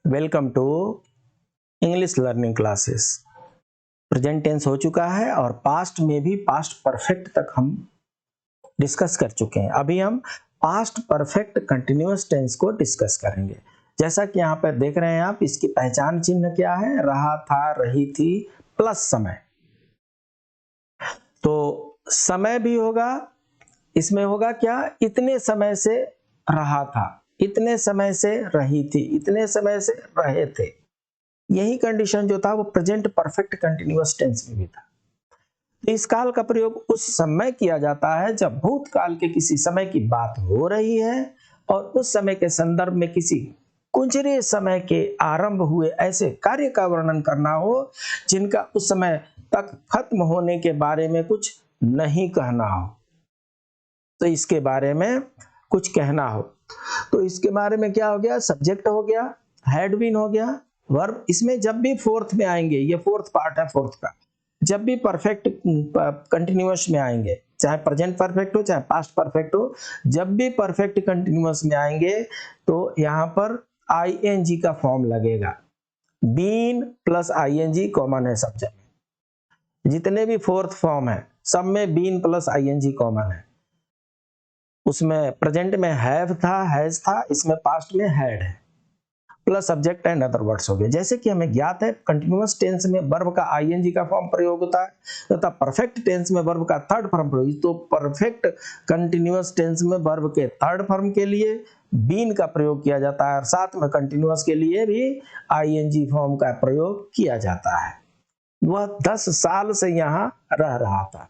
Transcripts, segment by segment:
Welcome to English learning classes. Present tense हो चुका है और पास्ट में भी पास्ट परफेक्ट तक हम डिस्कस कर चुके हैं। अभी हम पास्ट परफेक्ट कंटिन्यूअस टेंस को डिस्कस करेंगे। जैसा कि यहाँ पर देख रहे हैं आप, इसकी पहचान चिन्ह क्या है? रहा था, रही थी प्लस समय। तो समय भी होगा, इसमें होगा क्या? इतने समय से रहा था, इतने समय से रही थी, इतने समय से रहे थे। यही कंडीशन जो था वो प्रेजेंट परफेक्ट कंटिन्यूअस टेंस में भी था। इस काल का प्रयोग उस समय किया जाता है जब भूतकाल के किसी समय की बात हो रही है और उस समय के संदर्भ में किसी कुंजरे समय के आरंभ हुए ऐसे कार्य का वर्णन करना हो जिनका उस समय तक खत्म होने के बारे में कुछ नहीं कहना हो। तो इसके बारे में कुछ कहना हो तो इसके बारे में क्या हो गया? सब्जेक्ट हो गया, हैड बीन हो गया, वर्ब। इसमें जब भी फोर्थ में आएंगे, ये फोर्थ पार्ट है फोर्थ का, जब भी परफेक्ट कंटिन्यूअस में आएंगे, चाहे प्रेजेंट परफेक्ट हो चाहे पास्ट परफेक्ट हो, जब भी परफेक्ट कंटिन्यूअस में आएंगे तो यहाँ पर आईएनजी का फॉर्म लगेगा। बीन प्लस आईएनजी कॉमन है सब जगह। जितने भी फोर्थ फॉर्म है सब में बीन प्लस आईएनजी कॉमन है। उसमें प्रेजेंट में हैव था, हैज था, इसमें पास्ट में हैड है, plus subject and other words हो गए। जैसे कि हमें ज्ञात है कंटिन्यूअस टेंस में वर्ब का आईएनजी का फॉर्म प्रयोग होता है तथा परफेक्ट टेंस में वर्ब का थर्ड फॉर्म प्रयोग। तो परफेक्ट कंटिन्यूअस टेंस में वर्ब के थर्ड फॉर्म के लिए बीन का प्रयोग किया जाता है और साथ में कंटिन्यूअस के लिए भी आईएनजी फॉर्म का प्रयोग किया जाता है। वह 10 साल से यहाँ रह रहा था।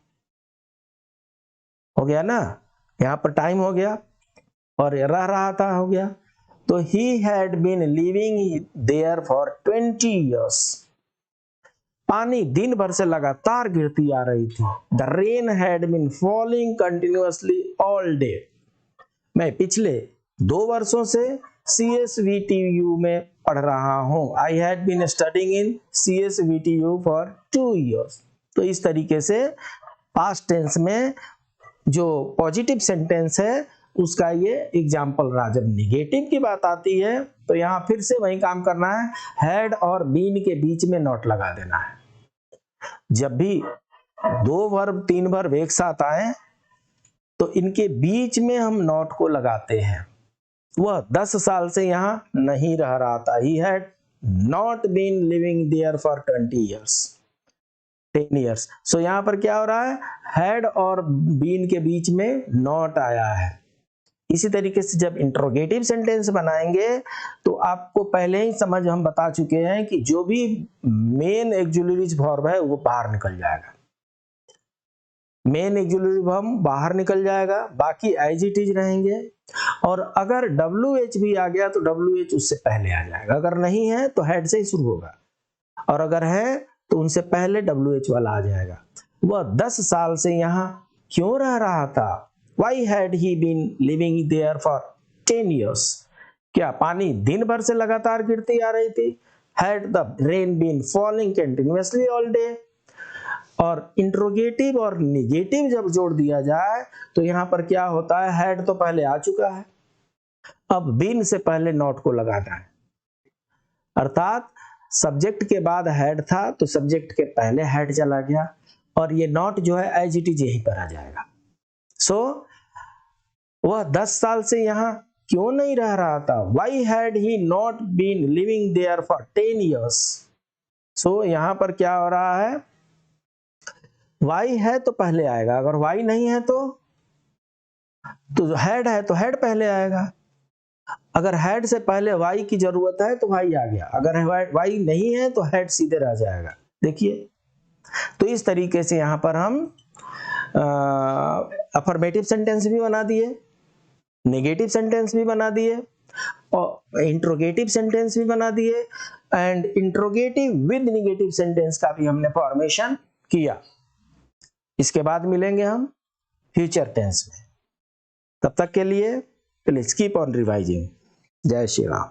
हो गया ना? यहाँ पर टाइम हो गया और रह रहा था हो गया। तो he had been living there for 20 years. पानी दिन भर से लगातार गिरती आ रही थी। The rain had been falling continuously all day. मैं पिछले 2 वर्षों से CSVTU में पढ़ रहा हूँ। I had been studying in CSVTU for 2 years. तो इस तरीके से पास्ट टेंस में जो पॉजिटिव सेंटेंस है उसका ये एग्जाम्पल रहा। जब निगेटिव की बात आती है तो यहाँ फिर से वही काम करना है, हैड और बीन के बीच में नॉट लगा देना है। जब भी 2 वर्ब 3 वर्ब एक साथ आए तो इनके बीच में हम नॉट को लगाते हैं। वह 10 साल से यहाँ नहीं रह रहा था। He had not been living there for 20 years. 10 years. So यहाँ पर क्या हो रहा है? हैड और बीन के बीच में नॉट आया है। इसी तरीके से जब इंट्रोगेटिव सेंटेंस बनाएंगे तो आपको पहले ही समझ हम बता चुके हैं कि जो भी मेन ऑक्सिलरी वर्ब है वो बाहर निकल जाएगा। मेन ऑक्सिलरी वर्ब बाहर निकल जाएगा, बाकी एज इट इज रहेंगे। और अगर WH भी आ गया तो WH उससे पहले आ जाएगा। अगर नहीं है तो हेड से ही शुरू होगा और अगर है तो उनसे पहले WH वाला आ जाएगा। वह 10 साल से यहाँ क्यों रह रहा था? Why had he been living there for 10 years? क्या पानी दिन भर से लगातार गिरती आ रही थी? Had the rain been falling continuously all day? और इंट्रोगेटिव और निगेटिव जब जोड़ दिया जाए तो यहाँ पर क्या होता है? हैड तो पहले आ चुका है, अब बीन से पहले नॉट को लगाना है। अर्थात सब्जेक्ट के बाद हैड था तो सब्जेक्ट के पहले हैड चला गया और ये नॉट जो है एज इट इज यहीं पर आ जाएगा। सो वह 10 साल से यहाँ क्यों नहीं रह रहा था? Why had he not been living there for 10 years? So यहाँ पर क्या हो रहा है? Why है तो पहले आएगा, अगर why नहीं है तो हैड है तो हैड पहले आएगा। अगर हैड से पहले why की जरूरत है तो why आ गया, अगर why नहीं है तो हैड सीधे रह जाएगा। देखिए, तो इस तरीके से यहाँ पर हम अफर्मेटिव सेंटेंस भी बना दिए, नेगेटिव सेंटेंस भी बना दिए और इंट्रोगेटिव सेंटेंस भी बना दिए and interrogative with negative sentence का भी हमने फॉर्मेशन किया। इसके बाद मिलेंगे हम फ्यूचर टेंस में। तब तक के लिए प्लीज कीप ऑन रिवाइजिंग। जय श्री राम।